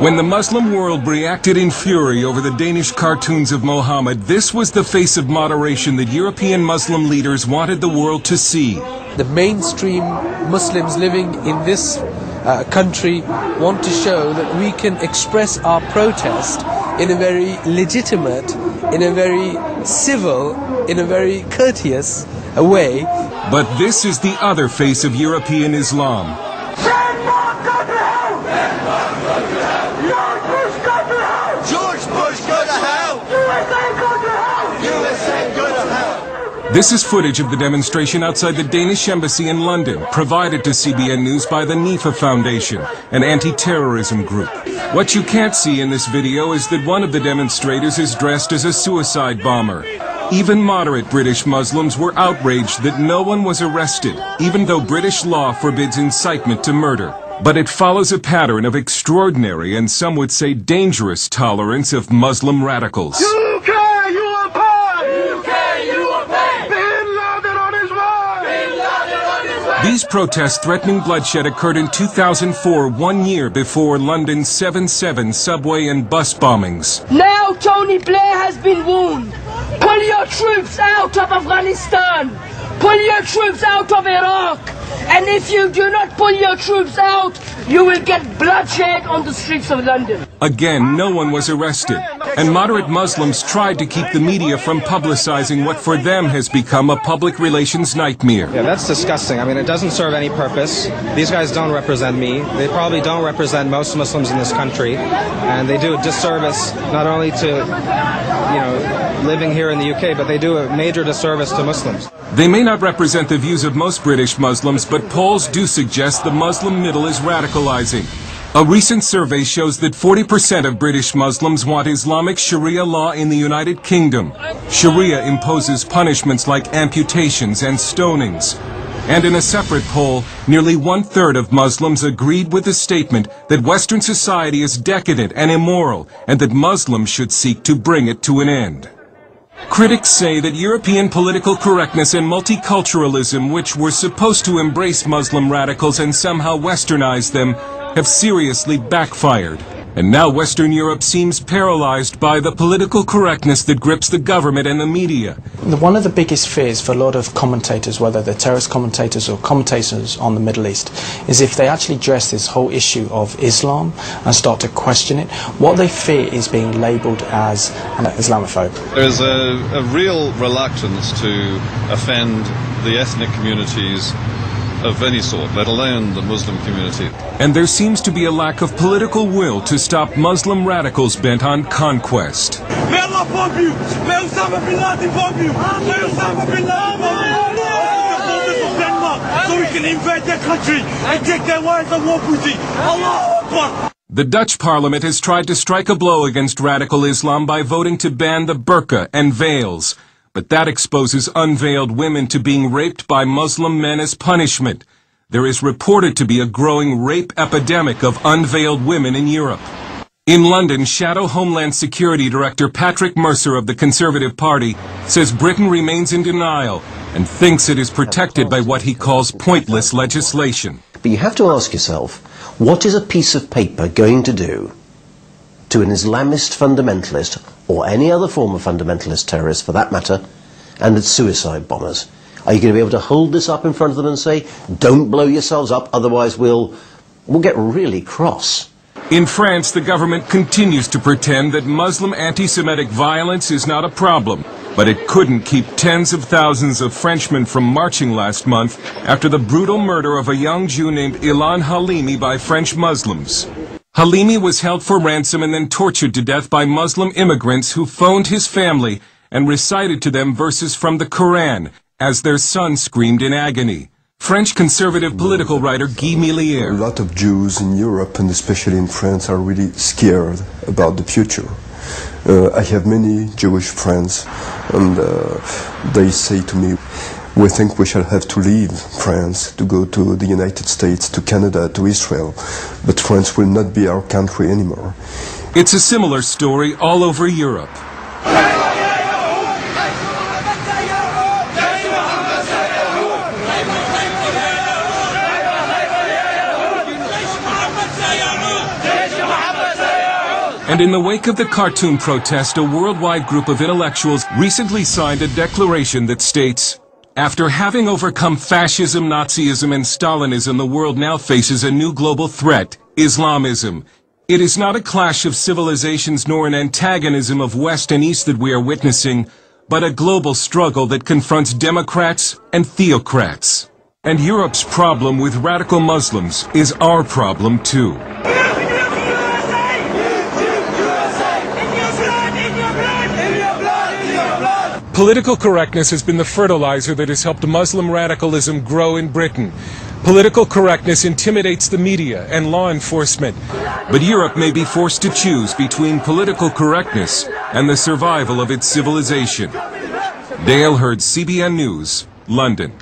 When the Muslim world reacted in fury over the Danish cartoons of Mohammed, this was the face of moderation that European Muslim leaders wanted the world to see. The mainstream Muslims living in this country want to show that we can express our protest in a very legitimate, in a very civil, in a very courteous way. But this is the other face of European Islam. This is footage of the demonstration outside the Danish embassy in London, provided to CBN News by the NIFA Foundation, an anti-terrorism group. What you can't see in this video is that one of the demonstrators is dressed as a suicide bomber. Even moderate British Muslims were outraged that no one was arrested, even though British law forbids incitement to murder. But it follows a pattern of extraordinary and some would say dangerous tolerance of Muslim radicals. These protests threatening bloodshed occurred in 2004, 1 year before London's 7/7 subway and bus bombings. Now Tony Blair has been warned. Pull your troops out of Afghanistan. Pull your troops out of Iraq. And if you do not pull your troops out, you will get bloodshed on the streets of London. Again, no one was arrested. And moderate Muslims tried to keep the media from publicizing what for them has become a public relations nightmare. Yeah, that's disgusting. I mean, it doesn't serve any purpose. These guys don't represent me. They probably don't represent most Muslims in this country. And they do a disservice not only to, living here in the UK, but they do a major disservice to Muslims. They may not represent the views of most British Muslims, but polls do suggest the Muslim middle is radicalizing. A recent survey shows that 40% of British Muslims want Islamic Sharia law in the United Kingdom. Sharia imposes punishments like amputations and stonings. And in a separate poll, nearly 1/3 of Muslims agreed with the statement that Western society is decadent and immoral, and that Muslims should seek to bring it to an end. Critics say that European political correctness and multiculturalism, which were supposed to embrace Muslim radicals and somehow westernize them, have seriously backfired. And now Western Europe seems paralyzed by the political correctness that grips the government and the media. One of the biggest fears for a lot of commentators, whether they're terrorist commentators or commentators on the Middle East, is if they actually address this whole issue of Islam and start to question it, what they fear is being labelled as an Islamophobe. There is a real reluctance to offend the ethnic communities of any sort, let alone the Muslim community. And there seems to be a lack of political will to stop Muslim radicals bent on conquest. May Allah bomb you! May Osama bin Laden bomb you! May Osama bin Laden bomb you! So we can invade their country and take their wives and war booty! Allah Akbar! The Dutch parliament has tried to strike a blow against radical Islam by voting to ban the burqa and veils. But that exposes unveiled women to being raped by Muslim men as punishment. There is reported to be a growing rape epidemic of unveiled women in Europe. In London, Shadow Homeland Security Director Patrick Mercer of the Conservative Party says Britain remains in denial and thinks it is protected by what he calls pointless legislation. But you have to ask yourself, what is a piece of paper going to do to an Islamist fundamentalist, or any other form of fundamentalist terrorist for that matter, and its suicide bombers? Are you going to be able to hold this up in front of them and say, don't blow yourselves up, otherwise we'll get really cross? In France, the government continues to pretend that Muslim anti-Semitic violence is not a problem, but it couldn't keep tens of thousands of Frenchmen from marching last month after the brutal murder of a young Jew named Ilan Halimi by French Muslims. Halimi was held for ransom and then tortured to death by Muslim immigrants who phoned his family and recited to them verses from the Quran as their son screamed in agony. French conservative political writer Guy Millier. A lot of Jews in Europe, and especially in France, are really scared about the future. I have many Jewish friends, and they say to me, we think we shall have to leave France to go to the United States, to Canada, to Israel, but France will not be our country anymore. It's a similar story all over Europe. And in the wake of the cartoon protest, a worldwide group of intellectuals recently signed a declaration that states, "After having overcome fascism, Nazism, and Stalinism, the world now faces a new global threat, Islamism. It is not a clash of civilizations nor an antagonism of West and East that we are witnessing, but a global struggle that confronts democrats and theocrats. And Europe's problem with radical Muslims is our problem too." Political correctness has been the fertilizer that has helped Muslim radicalism grow in Britain. Political correctness intimidates the media and law enforcement. But Europe may be forced to choose between political correctness and the survival of its civilization. Dale Hurd, CBN News, London.